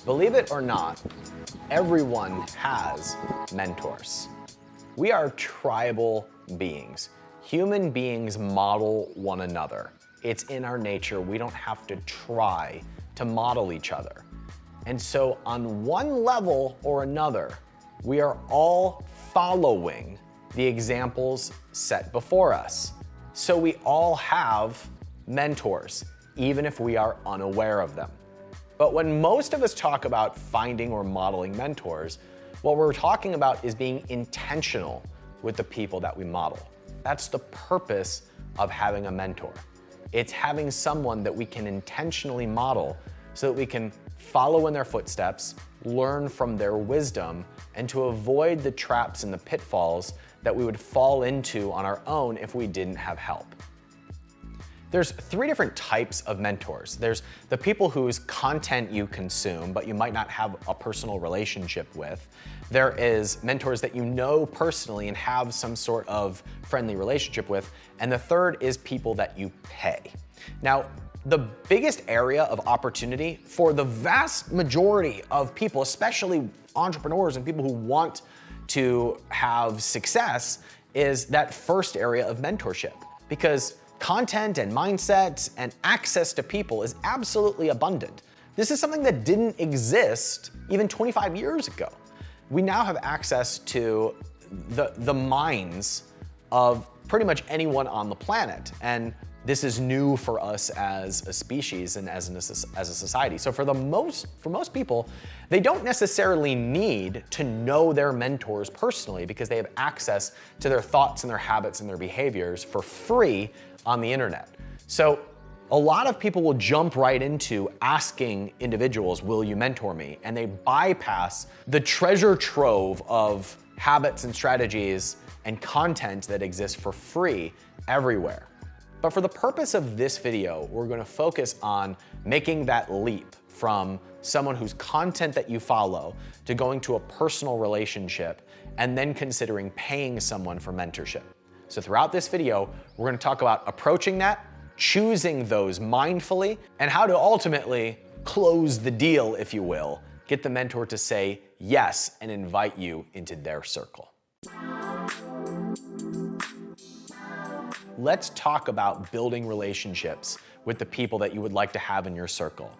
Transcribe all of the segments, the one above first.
Believe it or not, everyone has mentors. We are tribal beings. Human beings model one another. It's in our nature. We don't have to try to model each other. And so on one level or another, we are all following the examples set before us. So we all have mentors, even if we are unaware of them. But when most of us talk about finding or modeling mentors, what we're talking about is being intentional with the people that we model. That's the purpose of having a mentor. It's having someone that we can intentionally model so that we can follow in their footsteps, learn from their wisdom, and to avoid the traps and the pitfalls that we would fall into on our own if we didn't have help. There's three different types of mentors. There's the people whose content you consume, but you might not have a personal relationship with. There is mentors that you know personally and have some sort of friendly relationship with. And the third is people that you pay. Now, the biggest area of opportunity for the vast majority of people, especially entrepreneurs and people who want to have success, is that first area of mentorship. Because content and mindset and access to people is absolutely abundant. This is something that didn't exist even 25 years ago. We now have access to the minds of pretty much anyone on the planet. And this is new for us as a species and as a society. So for most people, they don't necessarily need to know their mentors personally because they have access to their thoughts and their habits and their behaviors for free on the internet. So a lot of people will jump right into asking individuals, will you mentor me? And they bypass the treasure trove of habits and strategies and content that exists for free everywhere. But for the purpose of this video, we're going to focus on making that leap from someone whose content that you follow to going to a personal relationship and then considering paying someone for mentorship. So throughout this video, we're going to talk about approaching that, choosing those mindfully, and how to ultimately close the deal, if you will, get the mentor to say yes and invite you into their circle. Let's talk about building relationships with the people that you would like to have in your circle.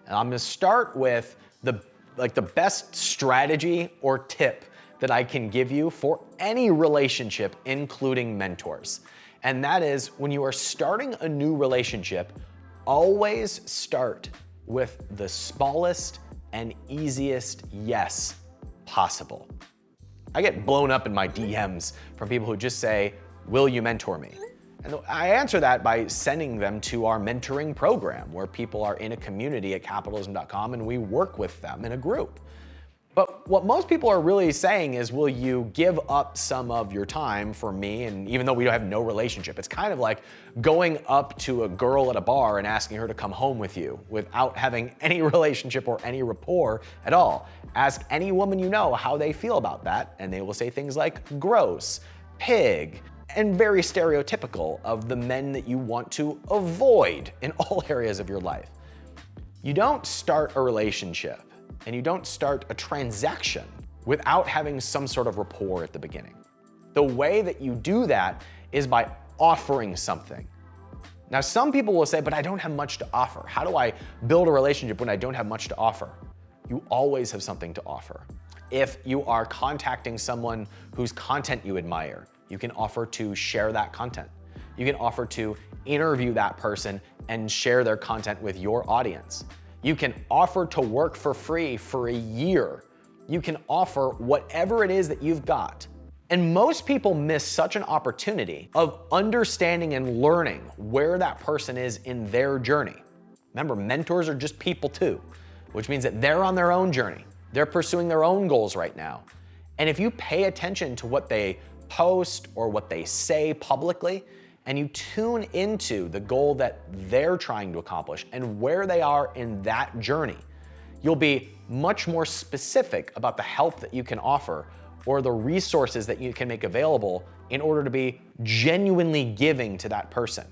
And I'm gonna start with the best strategy or tip that I can give you for any relationship, including mentors. And that is, when you are starting a new relationship, always start with the smallest and easiest yes possible. I get blown up in my DMs from people who just say, will you mentor me? And I answer that by sending them to our mentoring program, where people are in a community at capitalism.com and we work with them in a group. But what most people are really saying is, will you give up some of your time for me? And even though we don't have no relationship, it's kind of like going up to a girl at a bar and asking her to come home with you without having any relationship or any rapport at all. Ask any woman you know how they feel about that, and they will say things like gross, pig, and very stereotypical of the men that you want to avoid in all areas of your life. You don't start a relationship and you don't start a transaction without having some sort of rapport at the beginning. The way that you do that is by offering something. Now, some people will say, but I don't have much to offer. How do I build a relationship when I don't have much to offer? You always have something to offer. If you are contacting someone whose content you admire, you can offer to share that content. You can offer to interview that person and share their content with your audience. You can offer to work for free for a year. You can offer whatever it is that you've got. And most people miss such an opportunity of understanding and learning where that person is in their journey. Remember, mentors are just people too, which means that they're on their own journey. They're pursuing their own goals right now. And if you pay attention to what they post or what they say publicly, and you tune into the goal that they're trying to accomplish and where they are in that journey, you'll be much more specific about the help that you can offer or the resources that you can make available in order to be genuinely giving to that person.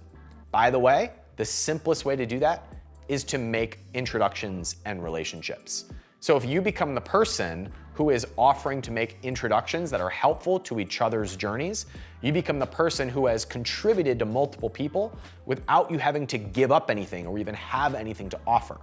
By the way, the simplest way to do that is to make introductions and relationships. So if you become the person who is offering to make introductions that are helpful to each other's journeys, you become the person who has contributed to multiple people without you having to give up anything or even have anything to offer.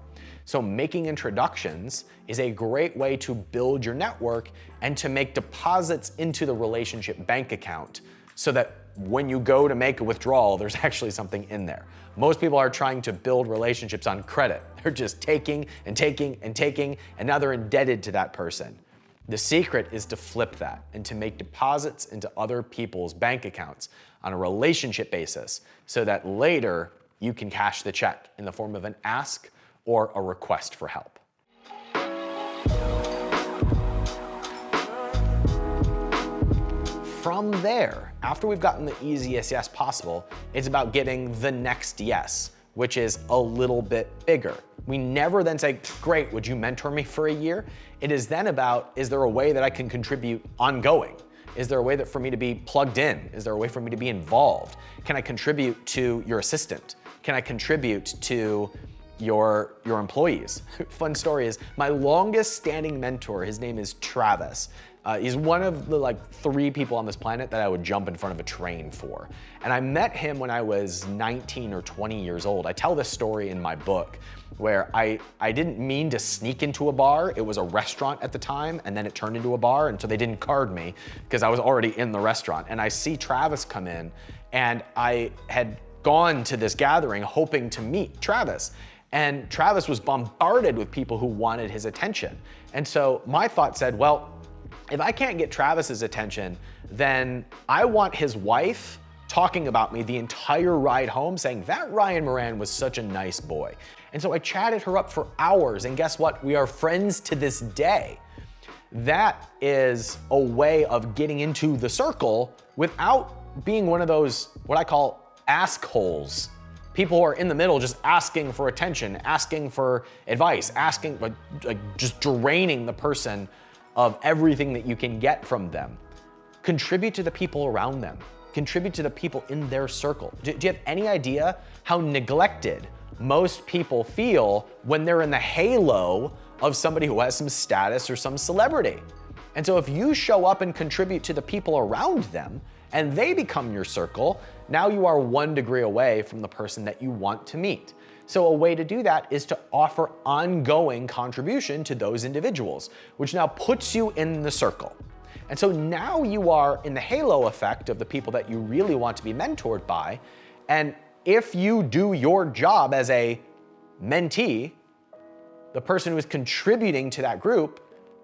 So making introductions is a great way to build your network and to make deposits into the relationship bank account so that when you go to make a withdrawal, there's actually something in there. Most people are trying to build relationships on credit. They're just taking and taking and taking, and now they're indebted to that person. The secret is to flip that and to make deposits into other people's bank accounts on a relationship basis so that later you can cash the check in the form of an ask or a request for help. From there, after we've gotten the easiest yes possible, it's about getting the next yes, which is a little bit bigger. We never then say, great, would you mentor me for a year? It is then about, is there a way that I can contribute ongoing? Is there a way that for me to be plugged in? Is there a way for me to be involved? Can I contribute to your assistant? Can I contribute to your employees? Fun story is my longest standing mentor, his name is Travis. He's one of the 3 people on this planet that I would jump in front of a train for. And I met him when I was 19 or 20 years old. I tell this story in my book where I didn't mean to sneak into a bar. It was a restaurant at the time, and then it turned into a bar, and so they didn't card me because I was already in the restaurant. And I see Travis come in, and I had gone to this gathering hoping to meet Travis. And Travis was bombarded with people who wanted his attention. And so my thought said, well, if I can't get Travis's attention, then I want his wife talking about me the entire ride home, saying that Ryan Moran was such a nice boy. And so I chatted her up for hours, and guess what? We are friends to this day. That is a way of getting into the circle without being one of those, what I call askholes. People who are in the middle just asking for attention, asking for advice, asking, just draining the person of everything that you can get from them. Contribute to the people around them. Contribute to the people in their circle. Do you have any idea how neglected most people feel when they're in the halo of somebody who has some status or some celebrity? And so if you show up and contribute to the people around them and they become your circle, now you are 1 degree away from the person that you want to meet. So a way to do that is to offer ongoing contribution to those individuals, which now puts you in the circle. And so now you are in the halo effect of the people that you really want to be mentored by. And if you do your job as a mentee, the person who is contributing to that group,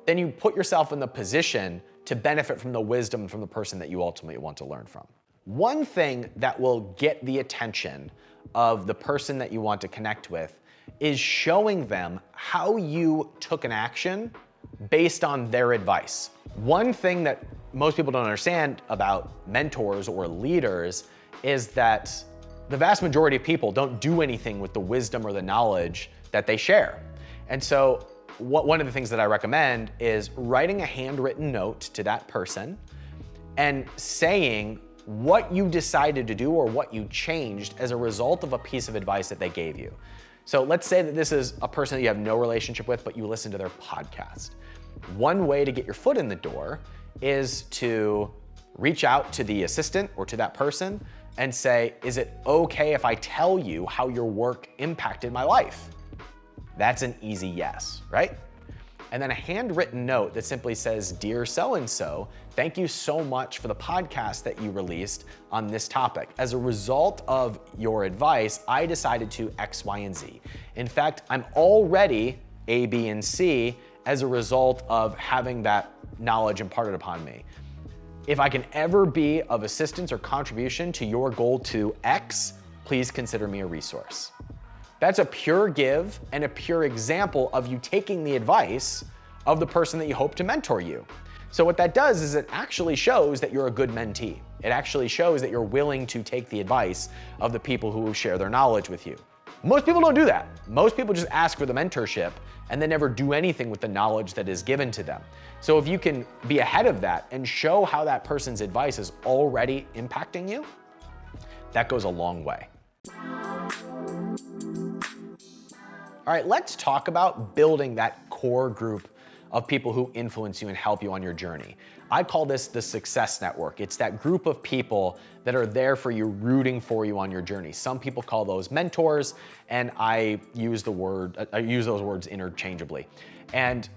then you put yourself in the position to benefit from the wisdom from the person that you ultimately want to learn from. One thing that will get the attention of the person that you want to connect with is showing them how you took an action based on their advice. One thing that most people don't understand about mentors or leaders is that the vast majority of people don't do anything with the wisdom or the knowledge that they share. And so one of the things that I recommend is writing a handwritten note to that person and saying what you decided to do or what you changed as a result of a piece of advice that they gave you. So let's say that this is a person that you have no relationship with, but you listen to their podcast. One way to get your foot in the door is to reach out to the assistant or to that person and say, is it okay if I tell you how your work impacted my life? That's an easy yes, right? And then a handwritten note that simply says, Dear so-and-so, thank you so much for the podcast that you released on this topic. As a result of your advice, I decided to X, Y, and Z. In fact, I'm already A, B, and C as a result of having that knowledge imparted upon me. If I can ever be of assistance or contribution to your goal to X, please consider me a resource. That's a pure give and a pure example of you taking the advice of the person that you hope to mentor you. So what that does is it actually shows that you're a good mentee. It actually shows that you're willing to take the advice of the people who share their knowledge with you. Most people don't do that. Most people just ask for the mentorship and then never do anything with the knowledge that is given to them. So if you can be ahead of that and show how that person's advice is already impacting you, that goes a long way. All right, let's talk about building that core group of people who influence you and help you on your journey. I call this the success network. It's that group of people that are there for you, rooting for you on your journey. Some people call those mentors, and I use those words interchangeably. And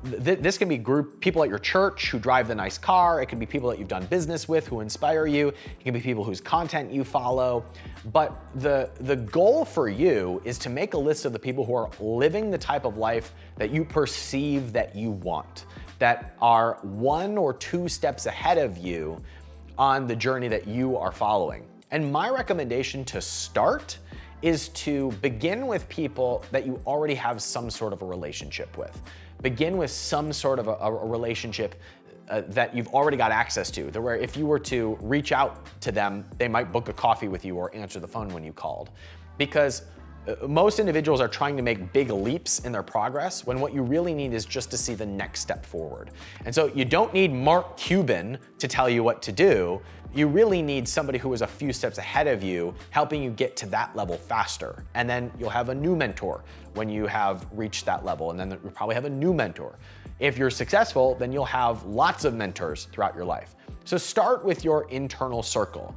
this can be people at your church who drive the nice car. It can be people that you've done business with who inspire you. It can be people whose content you follow. But the goal for you is to make a list of the people who are living the type of life that you perceive that you want, that are 1 or 2 steps ahead of you on the journey that you are following. And my recommendation to start is to begin with people that you already have some sort of a relationship with. Begin with some sort of a relationship that you've already got access to, where if you were to reach out to them, they might book a coffee with you or answer the phone when you called. Because most individuals are trying to make big leaps in their progress when what you really need is just to see the next step forward. And so you don't need Mark Cuban to tell you what to do. You really need somebody who is a few steps ahead of you, helping you get to that level faster. And then you'll have a new mentor when you have reached that level, and then you'll probably have a new mentor. If you're successful, then you'll have lots of mentors throughout your life. So start with your internal circle.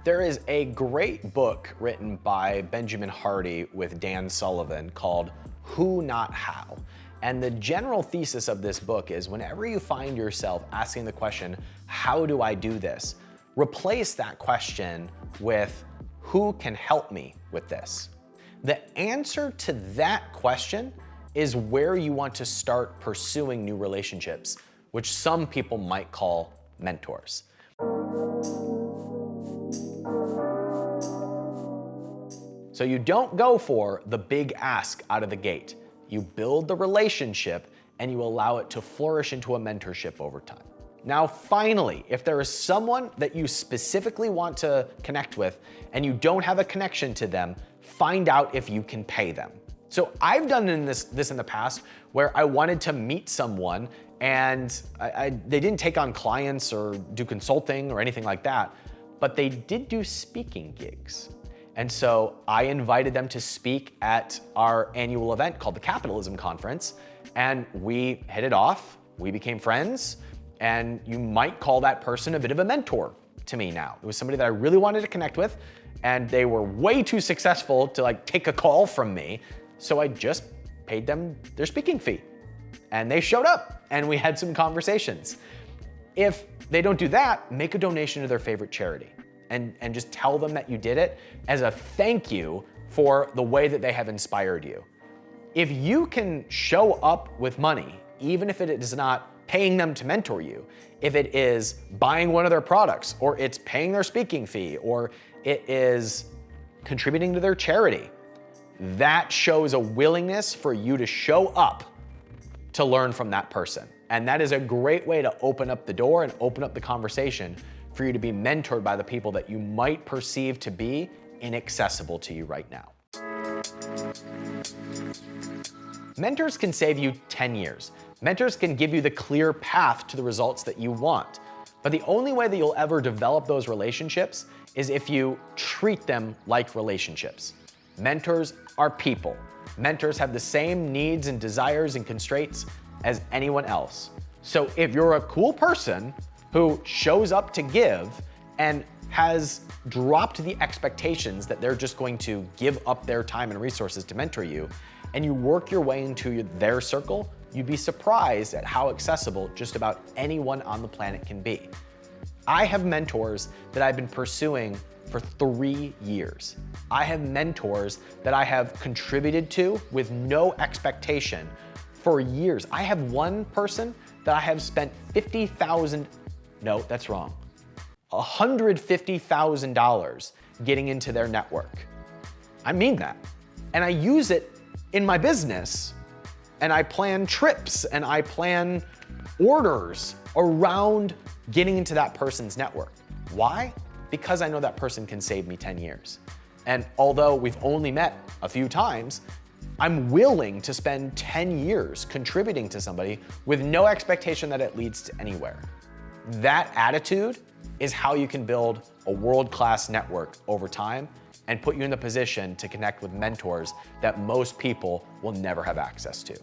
There is a great book written by Benjamin Hardy with Dan Sullivan called Who Not How. And the general thesis of this book is whenever you find yourself asking the question, how do I do this? Replace that question with who can help me with this? The answer to that question is where you want to start pursuing new relationships, which some people might call mentors. So you don't go for the big ask out of the gate. You build the relationship and you allow it to flourish into a mentorship over time. Now, finally, if there is someone that you specifically want to connect with and you don't have a connection to them, find out if you can pay them. So I've done this in the past where I wanted to meet someone and they didn't take on clients or do consulting or anything like that, but they did do speaking gigs. And so I invited them to speak at our annual event called the Capitalism Conference, and we hit it off, we became friends, and you might call that person a bit of a mentor to me now. It was somebody that I really wanted to connect with, and they were way too successful to take a call from me, so I just paid them their speaking fee. And they showed up, and we had some conversations. If they don't do that, make a donation to their favorite charity. And just tell them that you did it as a thank you for the way that they have inspired you. If you can show up with money, even if it is not paying them to mentor you, if it is buying one of their products, or it's paying their speaking fee, or it is contributing to their charity, that shows a willingness for you to show up to learn from that person. And that is a great way to open up the door and open up the conversation for you to be mentored by the people that you might perceive to be inaccessible to you right now. Mentors can save you 10 years. Mentors can give you the clear path to the results that you want. But the only way that you'll ever develop those relationships is if you treat them like relationships. Mentors are people. Mentors have the same needs and desires and constraints as anyone else. So if you're a cool person who shows up to give and has dropped the expectations that they're just going to give up their time and resources to mentor you, and you work your way into their circle, you'd be surprised at how accessible just about anyone on the planet can be. I have mentors that I've been pursuing for 3 years. I have mentors that I have contributed to with no expectation for years. I have one person that I have spent $150,000 getting into their network. I mean that. And I use it in my business, and I plan trips and I plan orders around getting into that person's network. Why? Because I know that person can save me 10 years. And although we've only met a few times, I'm willing to spend 10 years contributing to somebody with no expectation that it leads to anywhere. That attitude is how you can build a world-class network over time and put you in the position to connect with mentors that most people will never have access to.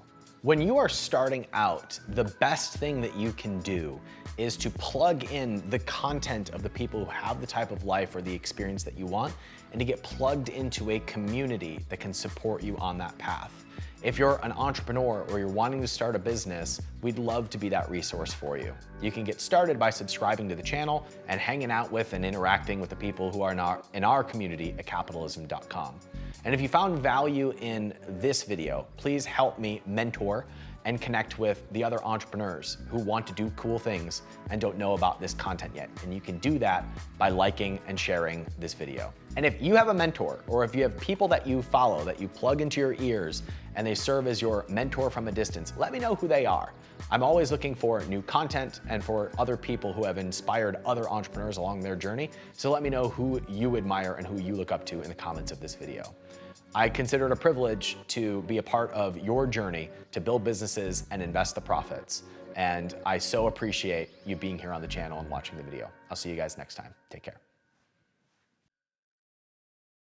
When you are starting out, the best thing that you can do is to plug in the content of the people who have the type of life or the experience that you want, and to get plugged into a community that can support you on that path. If you're an entrepreneur or you're wanting to start a business, we'd love to be that resource for you. You can get started by subscribing to the channel and hanging out with and interacting with the people who are in our community at capitalism.com. And if you found value in this video, please help me mentor and connect with the other entrepreneurs who want to do cool things and don't know about this content yet. And you can do that by liking and sharing this video. And if you have a mentor, or if you have people that you follow that you plug into your ears and they serve as your mentor from a distance, let me know who they are. I'm always looking for new content and for other people who have inspired other entrepreneurs along their journey. So let me know who you admire and who you look up to in the comments of this video. I consider it a privilege to be a part of your journey to build businesses and invest the profits. And I so appreciate you being here on the channel and watching the video. I'll see you guys next time. Take care.